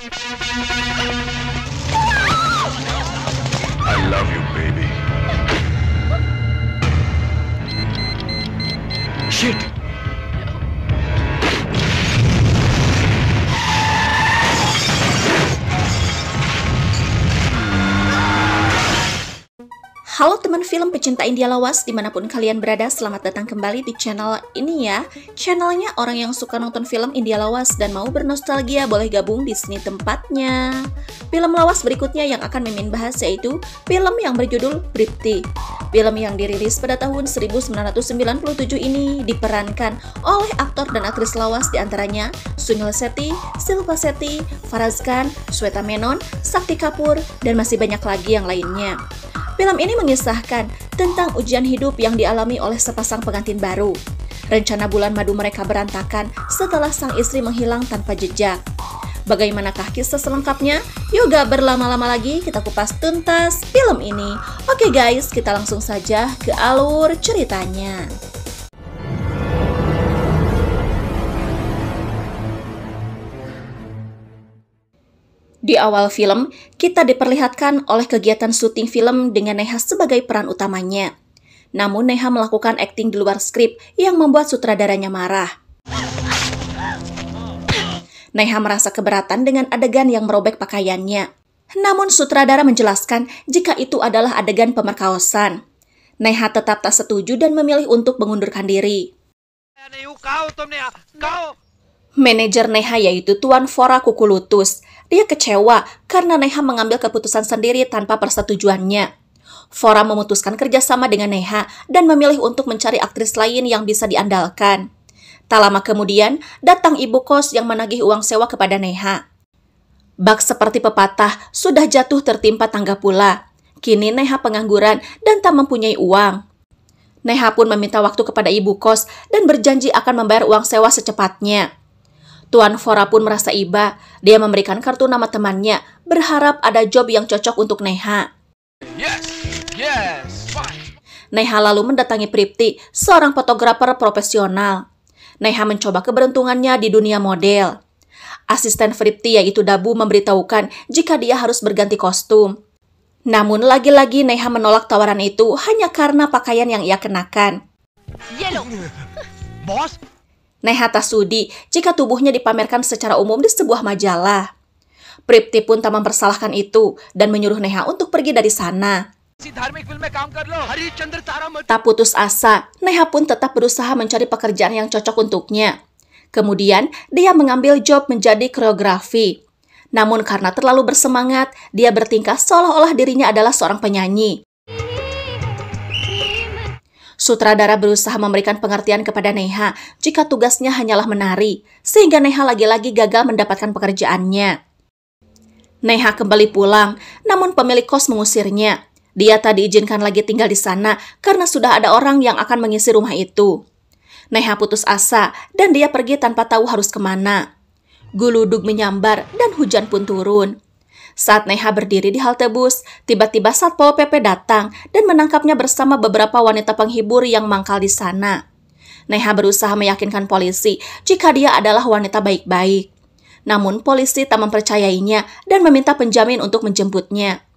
I love you, baby. Shit! Halo teman film pecinta India lawas dimanapun kalian berada, selamat datang kembali di channel ini ya. Channelnya orang yang suka nonton film India lawas dan mau bernostalgia boleh gabung di sini tempatnya. Film lawas berikutnya yang akan Mimin bahas yaitu film yang berjudul Prithvi. Film yang dirilis pada tahun 1997 ini diperankan oleh aktor dan aktris lawas diantaranya Sunil Shetty, Shilpa Shetty, Faraz Khan, Shweta Menon, Shakti Kapoor, dan masih banyak lagi yang lainnya. Film ini mengisahkan tentang ujian hidup yang dialami oleh sepasang pengantin baru. Rencana bulan madu mereka berantakan setelah sang istri menghilang tanpa jejak. Bagaimanakah kisah selengkapnya? Yuk gak berlama-lama lagi, kita kupas tuntas film ini. Oke guys, kita langsung saja ke alur ceritanya. Di awal film, kita diperlihatkan oleh kegiatan syuting film dengan Neha sebagai peran utamanya. Namun Neha melakukan akting di luar skrip yang membuat sutradaranya marah. Neha merasa keberatan dengan adegan yang merobek pakaiannya. Namun sutradara menjelaskan jika itu adalah adegan pemerkosaan. Neha tetap tak setuju dan memilih untuk mengundurkan diri. Manajer Neha yaitu Tuan Fora Kukulutus. Dia kecewa karena Neha mengambil keputusan sendiri tanpa persetujuannya. Fora memutuskan kerjasama dengan Neha dan memilih untuk mencari aktris lain yang bisa diandalkan. Tak lama kemudian, datang ibu kos yang menagih uang sewa kepada Neha. Bak seperti pepatah, sudah jatuh tertimpa tangga pula. Kini Neha pengangguran dan tak mempunyai uang. Neha pun meminta waktu kepada ibu kos dan berjanji akan membayar uang sewa secepatnya. Tuan Fora pun merasa iba. Dia memberikan kartu nama temannya, berharap ada job yang cocok untuk Neha. Yes, fine. Neha lalu mendatangi Prithvi, seorang fotografer profesional. Neha mencoba keberuntungannya di dunia model. Asisten Prithvi yaitu Dabu memberitahukan jika dia harus berganti kostum. Namun lagi-lagi Neha menolak tawaran itu hanya karena pakaian yang ia kenakan. Boss? Neha tak sudi jika tubuhnya dipamerkan secara umum di sebuah majalah. Prithvi pun tak mempersalahkan itu dan menyuruh Neha untuk pergi dari sana. Tak putus asa, Neha pun tetap berusaha mencari pekerjaan yang cocok untuknya. Kemudian, dia mengambil job menjadi koreografi. Namun karena terlalu bersemangat, dia bertingkah seolah-olah dirinya adalah seorang penyanyi. Sutradara berusaha memberikan pengertian kepada Neha jika tugasnya hanyalah menari, sehingga Neha lagi-lagi gagal mendapatkan pekerjaannya. Neha kembali pulang, namun pemilik kos mengusirnya. Dia tak diizinkan lagi tinggal di sana karena sudah ada orang yang akan mengisi rumah itu. Neha putus asa dan dia pergi tanpa tahu harus kemana. Guludug menyambar dan hujan pun turun. Saat Neha berdiri di halte bus, tiba-tiba Satpol PP datang dan menangkapnya bersama beberapa wanita penghibur yang mangkal di sana. Neha berusaha meyakinkan polisi jika dia adalah wanita baik-baik. Namun polisi tak mempercayainya dan meminta penjamin untuk menjemputnya.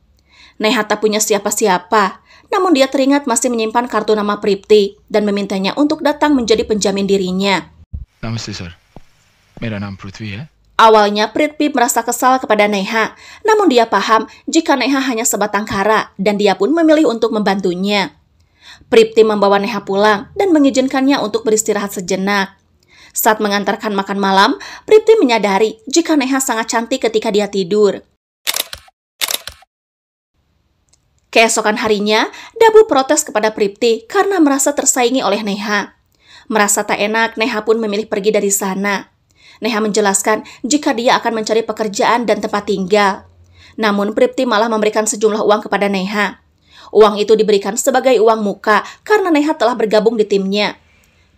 Neha tak punya siapa-siapa, namun dia teringat masih menyimpan kartu nama Prithvi dan memintanya untuk datang menjadi penjamin dirinya. Namaste, sir. Mera naam Prithvi hai. Awalnya Prithvi merasa kesal kepada Neha, namun dia paham jika Neha hanya sebatang kara dan dia pun memilih untuk membantunya. Prithvi membawa Neha pulang dan mengizinkannya untuk beristirahat sejenak. Saat mengantarkan makan malam, Prithvi menyadari jika Neha sangat cantik ketika dia tidur. Keesokan harinya, Dabu protes kepada Prithvi karena merasa tersaingi oleh Neha. Merasa tak enak, Neha pun memilih pergi dari sana. Neha menjelaskan jika dia akan mencari pekerjaan dan tempat tinggal. Namun Prithvi malah memberikan sejumlah uang kepada Neha. Uang itu diberikan sebagai uang muka karena Neha telah bergabung di timnya.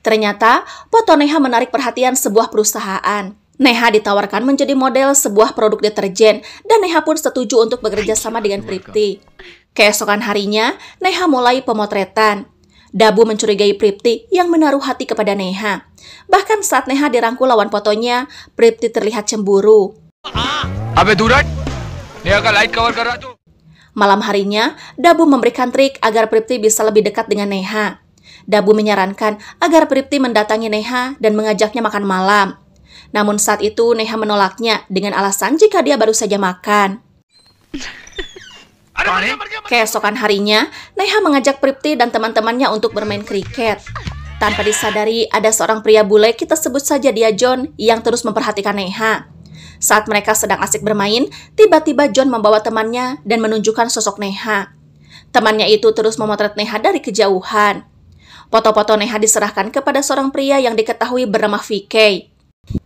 Ternyata, foto Neha menarik perhatian sebuah perusahaan. Neha ditawarkan menjadi model sebuah produk deterjen dan Neha pun setuju untuk bekerja sama dengan Prithvi. Keesokan harinya, Neha mulai pemotretan. Dabu mencurigai Prithvi yang menaruh hati kepada Neha. Bahkan saat Neha dirangkul lawan fotonya, Prithvi terlihat cemburu. अबे दूर हट। नेहा का light cover कर रहा तू। Malam harinya, Dabu memberikan trik agar Pripti bisa lebih dekat dengan Neha. Dabu menyarankan agar Pripti mendatangi Neha dan mengajaknya makan malam. Namun saat itu Neha menolaknya dengan alasan jika dia baru saja makan. Keesokan harinya, Neha mengajak Pripti dan teman-temannya untuk bermain kriket. Tanpa disadari, ada seorang pria bule, kita sebut saja dia John, yang terus memperhatikan Neha. Saat mereka sedang asik bermain, tiba-tiba John membawa temannya dan menunjukkan sosok Neha. Temannya itu terus memotret Neha dari kejauhan. Foto-foto Neha diserahkan kepada seorang pria yang diketahui bernama VK.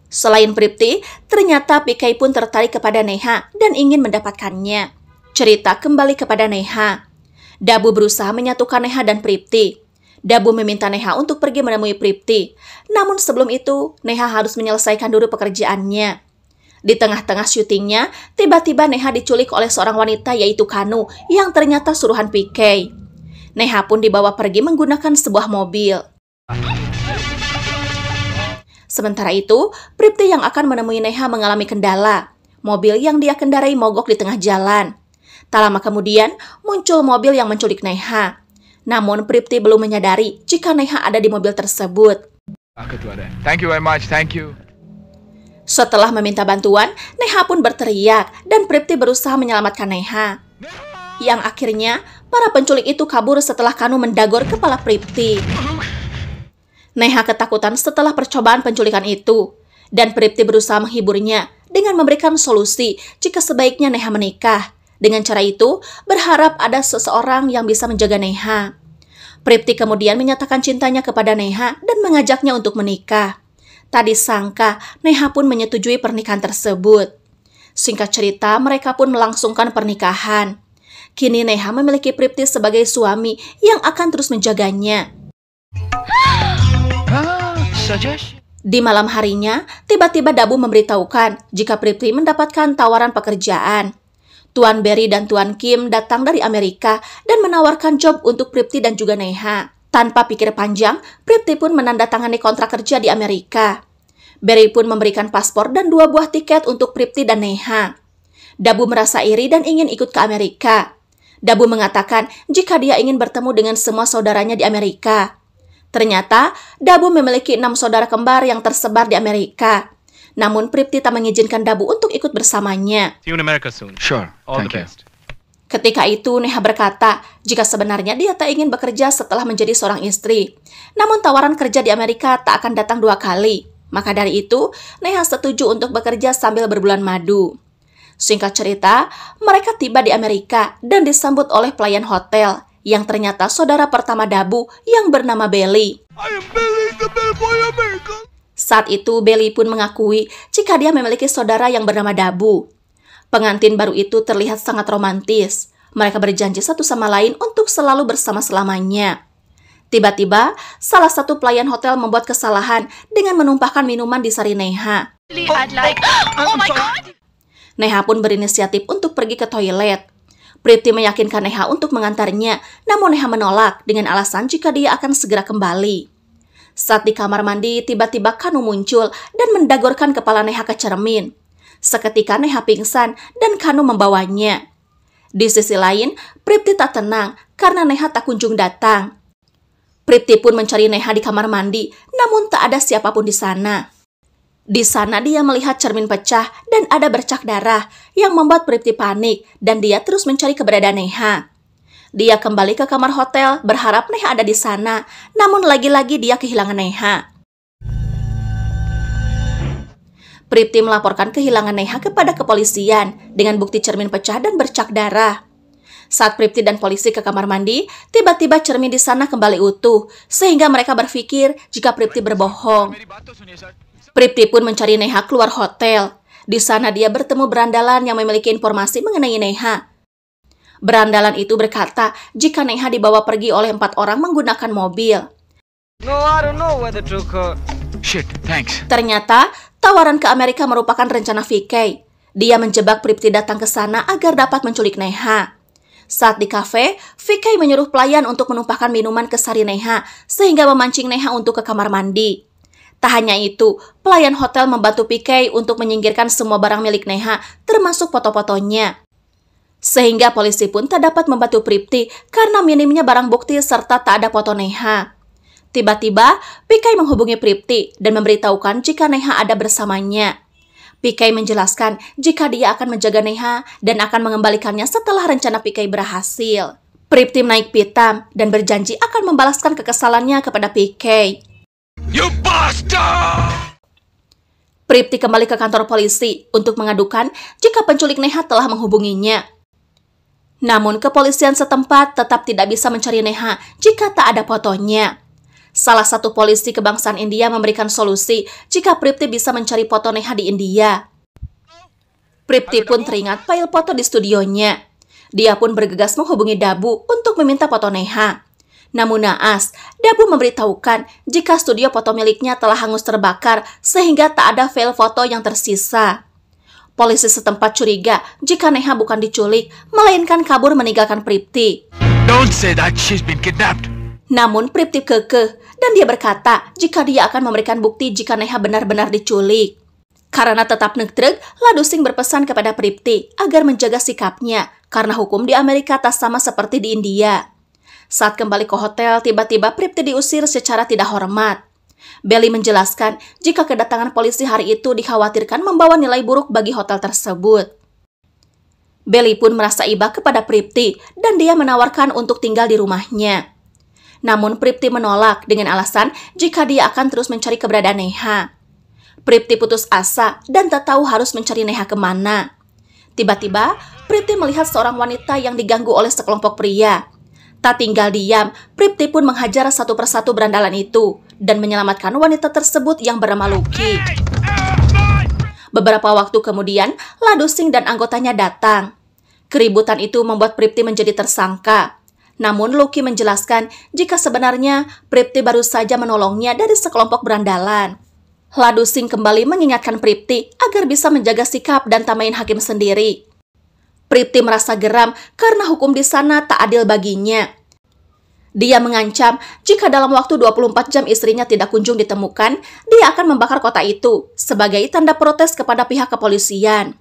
Selain Pripti, ternyata VK pun tertarik kepada Neha dan ingin mendapatkannya. Cerita kembali kepada Neha. Dabu berusaha menyatukan Neha dan Pripti. Dabu meminta Neha untuk pergi menemui Pripti. Namun sebelum itu, Neha harus menyelesaikan dulu pekerjaannya. Di tengah-tengah syutingnya, tiba-tiba Neha diculik oleh seorang wanita yaitu Kanu yang ternyata suruhan PK. Neha pun dibawa pergi menggunakan sebuah mobil. Sementara itu, Pripti yang akan menemui Neha mengalami kendala. Mobil yang dia kendarai mogok di tengah jalan. Tak lama kemudian, muncul mobil yang menculik Neha. Namun Pripti belum menyadari jika Neha ada di mobil tersebut. Thank you very much, thank you. Setelah meminta bantuan, Neha pun berteriak dan Pripti berusaha menyelamatkan Neha. Yang akhirnya, para penculik itu kabur setelah Kanu mendagor kepala Pripti. Neha ketakutan setelah percobaan penculikan itu, dan Pripti berusaha menghiburnya dengan memberikan solusi jika sebaiknya Neha menikah. Dengan cara itu, berharap ada seseorang yang bisa menjaga Neha. Pripti kemudian menyatakan cintanya kepada Neha dan mengajaknya untuk menikah. Tak disangka, Neha pun menyetujui pernikahan tersebut. Singkat cerita, mereka pun melangsungkan pernikahan. Kini Neha memiliki Pripti sebagai suami yang akan terus menjaganya. Di malam harinya, tiba-tiba Dabu memberitahukan jika Pripti mendapatkan tawaran pekerjaan. Tuan Berry dan Tuan Kim datang dari Amerika dan menawarkan job untuk Pripti dan juga Neha. Tanpa pikir panjang, Pripti pun menandatangani kontrak kerja di Amerika. Berry pun memberikan paspor dan 2 buah tiket untuk Pripti dan Neha. Dabu merasa iri dan ingin ikut ke Amerika. Dabu mengatakan jika dia ingin bertemu dengan semua saudaranya di Amerika. Ternyata, Dabu memiliki 6 saudara kembar yang tersebar di Amerika. Namun Pripti tak mengizinkan Dabu untuk ikut bersamanya. See you in America soon. Sure, All thank the you. best. Ketika itu Neha berkata jika sebenarnya dia tak ingin bekerja setelah menjadi seorang istri. Namun tawaran kerja di Amerika tak akan datang 2 kali. Maka dari itu, Neha setuju untuk bekerja sambil berbulan madu. Singkat cerita, mereka tiba di Amerika dan disambut oleh pelayan hotel yang ternyata saudara pertama Dabu yang bernama Belly. I am Billy, the bellboy America. Saat itu Belly pun mengakui jika dia memiliki saudara yang bernama Dabu. Pengantin baru itu terlihat sangat romantis. Mereka berjanji satu sama lain untuk selalu bersama selamanya. Tiba-tiba, salah satu pelayan hotel membuat kesalahan dengan menumpahkan minuman di sari Neha. Neha pun berinisiatif untuk pergi ke toilet. Pripti meyakinkan Neha untuk mengantarnya, namun Neha menolak dengan alasan jika dia akan segera kembali. Saat di kamar mandi, tiba-tiba Kanu muncul dan mendagorkan kepala Neha ke cermin. Seketika Neha pingsan dan Kanu membawanya. Di sisi lain, Pripti tak tenang karena Neha tak kunjung datang. Pripti pun mencari Neha di kamar mandi, namun tak ada siapapun di sana. Di sana dia melihat cermin pecah dan ada bercak darah yang membuat Pripti panik dan dia terus mencari keberadaan Neha. Dia kembali ke kamar hotel berharap Neha ada di sana, namun lagi-lagi dia kehilangan Neha. Pripti melaporkan kehilangan Neha kepada kepolisian dengan bukti cermin pecah dan bercak darah. Saat Pripti dan polisi ke kamar mandi, tiba-tiba cermin di sana kembali utuh, sehingga mereka berpikir jika Pripti berbohong. Pripti pun mencari Neha keluar hotel. Di sana dia bertemu berandalan yang memiliki informasi mengenai Neha. Berandalan itu berkata jika Neha dibawa pergi oleh 4 orang menggunakan mobil. No, I don't know where the took her. Shit, thanks. Ternyata, tawaran ke Amerika merupakan rencana VK. Dia menjebak Pripti datang ke sana agar dapat menculik Neha. Saat di kafe, VK menyuruh pelayan untuk menumpahkan minuman ke sari Neha, sehingga memancing Neha untuk ke kamar mandi. Tak hanya itu, pelayan hotel membantu PK untuk menyingkirkan semua barang milik Neha, termasuk foto-fotonya. Sehingga polisi pun tak dapat membantu Pripti karena minimnya barang bukti serta tak ada foto Neha. Tiba-tiba, PK menghubungi Pripti dan memberitahukan jika Neha ada bersamanya. PK menjelaskan jika dia akan menjaga Neha dan akan mengembalikannya setelah rencana PK berhasil. Pripti menaik pitam dan berjanji akan membalaskan kekesalannya kepada PK. You bastard! Pripti kembali ke kantor polisi untuk mengadukan jika penculik Neha telah menghubunginya. Namun kepolisian setempat tetap tidak bisa mencari Neha jika tak ada fotonya. Salah satu polisi kebangsaan India memberikan solusi jika Pripti bisa mencari foto Neha di India. Pripti pun teringat file foto di studionya. Dia pun bergegas menghubungi Dabu untuk meminta foto Neha. Namun naas, Dabu memberitahukan jika studio foto miliknya telah hangus terbakar sehingga tak ada file foto yang tersisa. Polisi setempat curiga jika Neha bukan diculik, melainkan kabur meninggalkan Pripti. Don't say that she's been kidnapped. Namun Pripti kekeh dan dia berkata jika dia akan memberikan bukti jika Neha benar-benar diculik. Karena tetap nektreg, Ladusing berpesan kepada Pripti agar menjaga sikapnya karena hukum di Amerika tak sama seperti di India. Saat kembali ke hotel, tiba-tiba Pripti diusir secara tidak hormat. Belly menjelaskan jika kedatangan polisi hari itu dikhawatirkan membawa nilai buruk bagi hotel tersebut. Belly pun merasa iba kepada Pripti dan dia menawarkan untuk tinggal di rumahnya. Namun Pripti menolak dengan alasan jika dia akan terus mencari keberadaan Neha. Pripti putus asa dan tak tahu harus mencari Neha kemana. Tiba-tiba, Pripti melihat seorang wanita yang diganggu oleh sekelompok pria. Tak tinggal diam, Pripti pun menghajar satu persatu berandalan itu dan menyelamatkan wanita tersebut yang bernama Lucky. Beberapa waktu kemudian, Ladusing dan anggotanya datang. Keributan itu membuat Pripti menjadi tersangka. Namun Lucky menjelaskan jika sebenarnya Pripti baru saja menolongnya dari sekelompok berandalan. Ladusing kembali mengingatkan Pripti agar bisa menjaga sikap dan tak main hakim sendiri. Pripti merasa geram karena hukum di sana tak adil baginya. Dia mengancam jika dalam waktu 24 jam istrinya tidak kunjung ditemukan, dia akan membakar kota itu sebagai tanda protes kepada pihak kepolisian.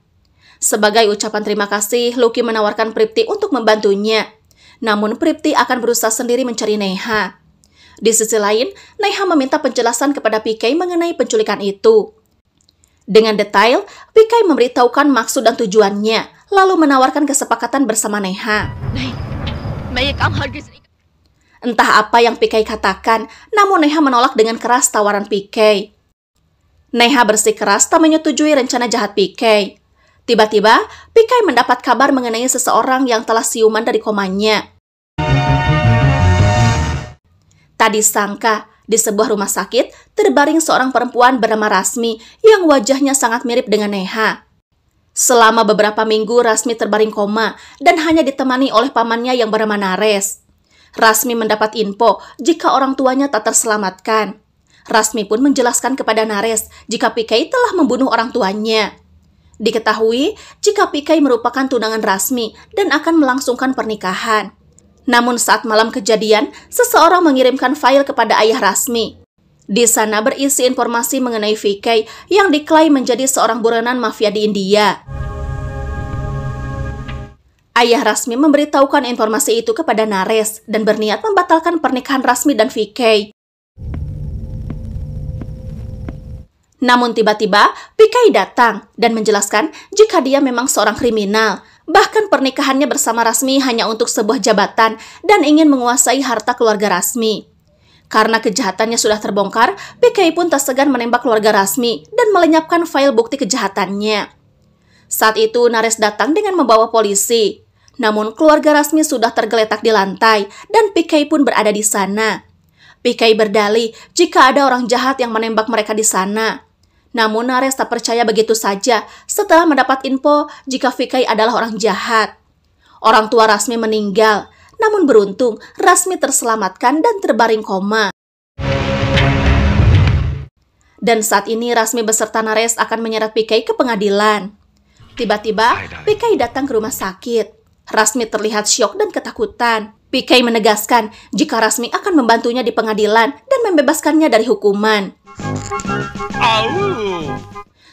Sebagai ucapan terima kasih, Lucky menawarkan Pripti untuk membantunya. Namun Pripti akan berusaha sendiri mencari Neha. Di sisi lain, Neha meminta penjelasan kepada PK mengenai penculikan itu. Dengan detail, PK memberitahukan maksud dan tujuannya, lalu menawarkan kesepakatan bersama Neha. Entah apa yang PK katakan, namun Neha menolak dengan keras tawaran PK. Neha bersikeras tak menyetujui rencana jahat PK. Tiba-tiba, PK mendapat kabar mengenai seseorang yang telah siuman dari komanya. Tak disangka, di sebuah rumah sakit, terbaring seorang perempuan bernama Rasmi yang wajahnya sangat mirip dengan Neha. Selama beberapa minggu, Rasmi terbaring koma dan hanya ditemani oleh pamannya yang bernama Nares. Rasmi mendapat info jika orang tuanya tak terselamatkan. Rasmi pun menjelaskan kepada Nares jika PK telah membunuh orang tuanya. Diketahui jika PK merupakan tunangan Rasmi dan akan melangsungkan pernikahan. Namun saat malam kejadian, seseorang mengirimkan file kepada ayah Rasmi. Di sana berisi informasi mengenai VK yang diklaim menjadi seorang buronan mafia di India. Ayah Rasmi memberitahukan informasi itu kepada Nares dan berniat membatalkan pernikahan Rasmi dan VK. Namun tiba-tiba, PK datang dan menjelaskan jika dia memang seorang kriminal. Bahkan pernikahannya bersama Rasmi hanya untuk sebuah jabatan dan ingin menguasai harta keluarga Rasmi. Karena kejahatannya sudah terbongkar, PK pun tak segan menembak keluarga Rasmi dan melenyapkan file bukti kejahatannya. Saat itu Nares datang dengan membawa polisi. Namun keluarga Rasmi sudah tergeletak di lantai dan PK pun berada di sana. PK berdalih jika ada orang jahat yang menembak mereka di sana. Namun Nares tak percaya begitu saja setelah mendapat info jika VK adalah orang jahat. Orang tua Rasmi meninggal, namun beruntung Rasmi terselamatkan dan terbaring koma. Dan saat ini Rasmi beserta Nares akan menyeret PK ke pengadilan. Tiba-tiba PK datang ke rumah sakit. Rasmi terlihat syok dan ketakutan. PK menegaskan jika Rasmi akan membantunya di pengadilan dan membebaskannya dari hukuman. Au!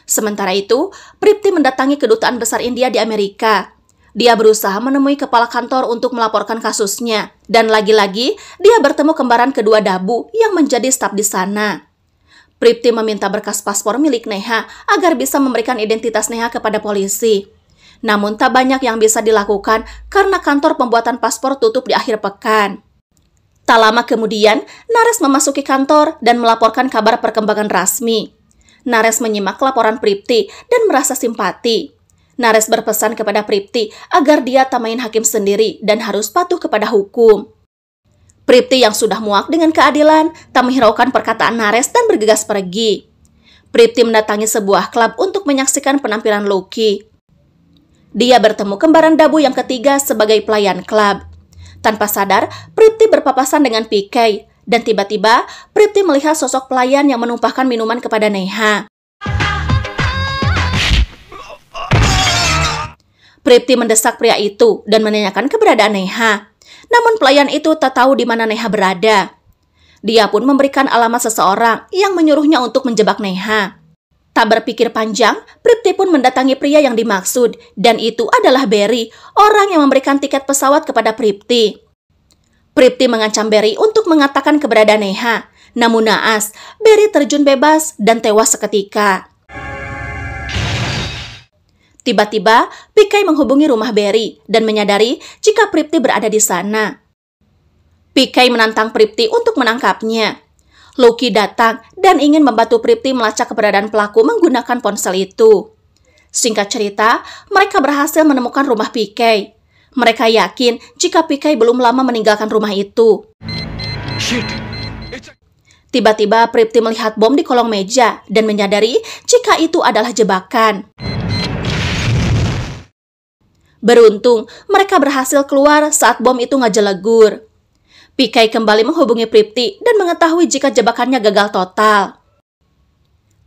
Sementara itu, Pripti mendatangi kedutaan besar India di Amerika. Dia berusaha menemui kepala kantor untuk melaporkan kasusnya, dan lagi-lagi dia bertemu kembaran kedua Dabu yang menjadi staf di sana. Pripti meminta berkas paspor milik Neha agar bisa memberikan identitas Neha kepada polisi. Namun tak banyak yang bisa dilakukan karena kantor pembuatan paspor tutup di akhir pekan. Tak lama kemudian, Nares memasuki kantor dan melaporkan kabar perkembangan Rasmi. Nares menyimak laporan Pripti dan merasa simpati. Nares berpesan kepada Pripti agar dia tak main hakim sendiri dan harus patuh kepada hukum. Pripti yang sudah muak dengan keadilan tak menghiraukan perkataan Nares dan bergegas pergi. Pripti mendatangi sebuah klub untuk menyaksikan penampilan Lucky. Dia bertemu kembaran Dabu yang ketiga sebagai pelayan klub. Tanpa sadar, Pripti berpapasan dengan PK. Dan tiba-tiba, Pripti melihat sosok pelayan yang menumpahkan minuman kepada Neha. Pripti mendesak pria itu dan menanyakan keberadaan Neha. Namun pelayan itu tak tahu di mana Neha berada. Dia pun memberikan alamat seseorang yang menyuruhnya untuk menjebak Neha. Tak berpikir panjang, Pripti pun mendatangi pria yang dimaksud, dan itu adalah Berry, orang yang memberikan tiket pesawat kepada Pripti. Pripti mengancam Berry untuk mengatakan keberadaan Neha. Namun naas, Berry terjun bebas dan tewas seketika. Tiba-tiba, Pikai menghubungi rumah Berry dan menyadari jika Pripti berada di sana. Pikai menantang Pripti untuk menangkapnya. Lucky datang dan ingin membantu Pripti melacak keberadaan pelaku menggunakan ponsel itu. Singkat cerita, mereka berhasil menemukan rumah Pikai. Mereka yakin jika Pikai belum lama meninggalkan rumah itu. Shit! Tiba-tiba Pripti melihat bom di kolong meja dan menyadari jika itu adalah jebakan. Beruntung, mereka berhasil keluar saat bom itu ngejelegur. Pikai kembali menghubungi Pripti dan mengetahui jika jebakannya gagal total.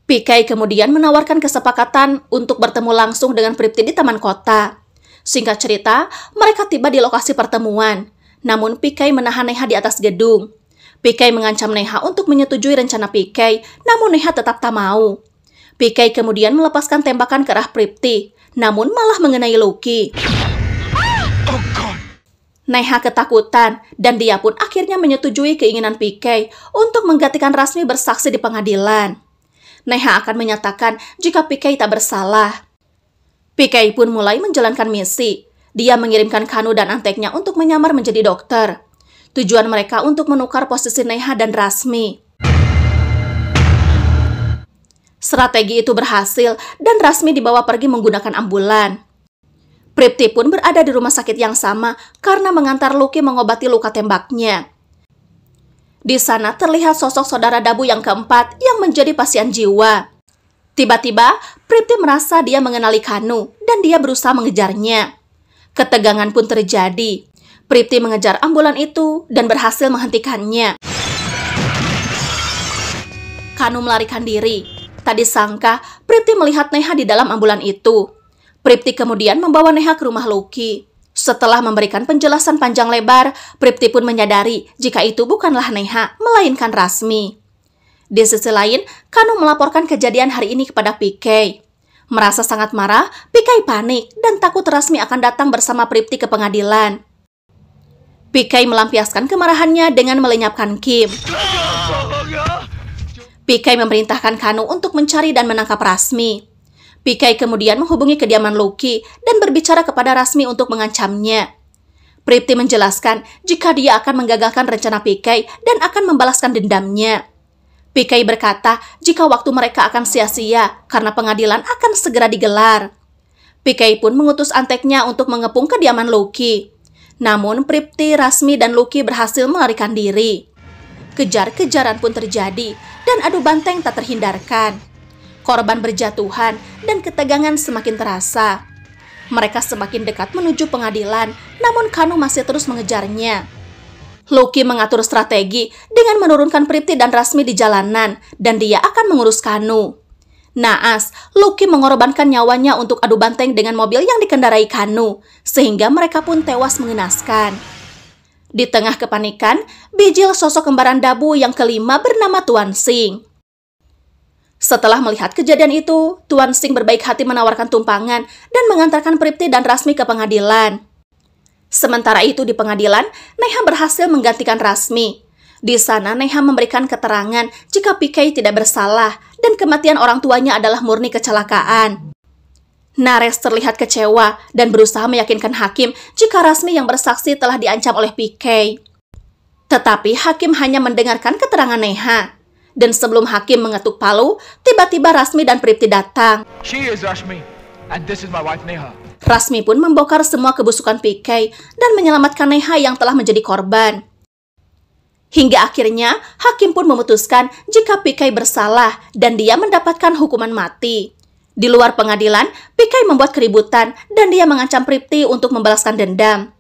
Pikai kemudian menawarkan kesepakatan untuk bertemu langsung dengan Pripti di taman kota. Singkat cerita, mereka tiba di lokasi pertemuan. Namun Pikai menahan Neha di atas gedung. Pikai mengancam Neha untuk menyetujui rencana Pikai, namun Neha tetap tak mau. Pikai kemudian melepaskan tembakan ke arah Pripti, namun malah mengenai Lucky. Oh God! Neha ketakutan, dan dia pun akhirnya menyetujui keinginan Pikai untuk menggantikan Rasmi bersaksi di pengadilan. Neha akan menyatakan jika Pikai tak bersalah. Pikai pun mulai menjalankan misi. Dia mengirimkan Kanu dan Anteknya untuk menyamar menjadi dokter. Tujuan mereka untuk menukar posisi Neha dan Rasmi. Strategi itu berhasil dan Rasmi dibawa pergi menggunakan ambulan. Pripti pun berada di rumah sakit yang sama karena mengantar Lucky mengobati luka tembaknya. Di sana terlihat sosok saudara Dabu yang keempat yang menjadi pasien jiwa. Tiba-tiba, Pripti merasa dia mengenali Kanu dan dia berusaha mengejarnya. Ketegangan pun terjadi. Pripti mengejar ambulan itu dan berhasil menghentikannya. Kanu melarikan diri. Tak disangka, Pripti melihat Neha di dalam ambulan itu. Pripti kemudian membawa Neha ke rumah Lucky. Setelah memberikan penjelasan panjang lebar, Pripti pun menyadari jika itu bukanlah Neha, melainkan Rasmi. Di sisi lain, Kanu melaporkan kejadian hari ini kepada Pikai. Merasa sangat marah, Pikai panik dan takut Rasmi akan datang bersama Pripti ke pengadilan. Pikai melampiaskan kemarahannya dengan melenyapkan Kim. Pikai memerintahkan Kanu untuk mencari dan menangkap Rasmi. Pikai kemudian menghubungi kediaman Lucky dan berbicara kepada Rasmi untuk mengancamnya. Pripti menjelaskan jika dia akan menggagalkan rencana Pikai dan akan membalaskan dendamnya. Pikai berkata jika waktu mereka akan sia-sia karena pengadilan akan segera digelar. Pikai pun mengutus Anteknya untuk mengepung kediaman Lucky. Namun Pripti, Rasmi, dan Lucky berhasil melarikan diri. Kejar-kejaran pun terjadi dan adu banteng tak terhindarkan. Korban berjatuhan dan ketegangan semakin terasa. Mereka semakin dekat menuju pengadilan, namun Kanu masih terus mengejarnya. Lucky mengatur strategi dengan menurunkan Pripti dan Rasmi di jalanan, dan dia akan mengurus Kanu. Naas, Lucky mengorbankan nyawanya untuk adu banteng dengan mobil yang dikendarai Kanu, sehingga mereka pun tewas mengenaskan. Di tengah kepanikan, bijil sosok kembaran Dabu yang kelima bernama Tuan Sing. Setelah melihat kejadian itu, Tuan Singh berbaik hati menawarkan tumpangan dan mengantarkan Pripti dan Rasmi ke pengadilan. Sementara itu di pengadilan, Neha berhasil menggantikan Rasmi. Di sana Neha memberikan keterangan jika PK tidak bersalah dan kematian orang tuanya adalah murni kecelakaan. Nares terlihat kecewa dan berusaha meyakinkan hakim jika Rasmi yang bersaksi telah diancam oleh PK. Tetapi hakim hanya mendengarkan keterangan Neha. Dan sebelum hakim mengetuk palu, tiba-tiba Rasmi dan Pripti datang. She is Rashmi, and this is my wife Neha. Rasmi pun membongkar semua kebusukan PK dan menyelamatkan Neha yang telah menjadi korban. Hingga akhirnya, hakim pun memutuskan jika PK bersalah dan dia mendapatkan hukuman mati. Di luar pengadilan, PK membuat keributan dan dia mengancam Pripti untuk membalaskan dendam.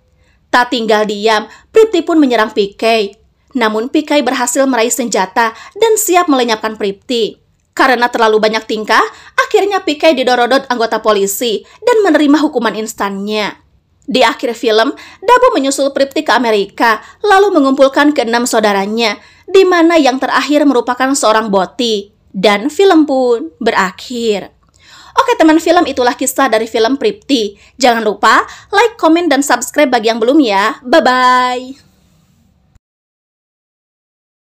Tak tinggal diam, Pripti pun menyerang PK. Namun PK berhasil meraih senjata dan siap melenyapkan Pripti. Karena terlalu banyak tingkah, akhirnya PK didorodot anggota polisi dan menerima hukuman instannya. Di akhir film, Dabu menyusul Pripti ke Amerika, lalu mengumpulkan ke-6 saudaranya, di mana yang terakhir merupakan seorang boti. Dan film pun berakhir. Oke teman film, itulah kisah dari film Pripti. Jangan lupa like, komen, dan subscribe bagi yang belum ya. Bye-bye.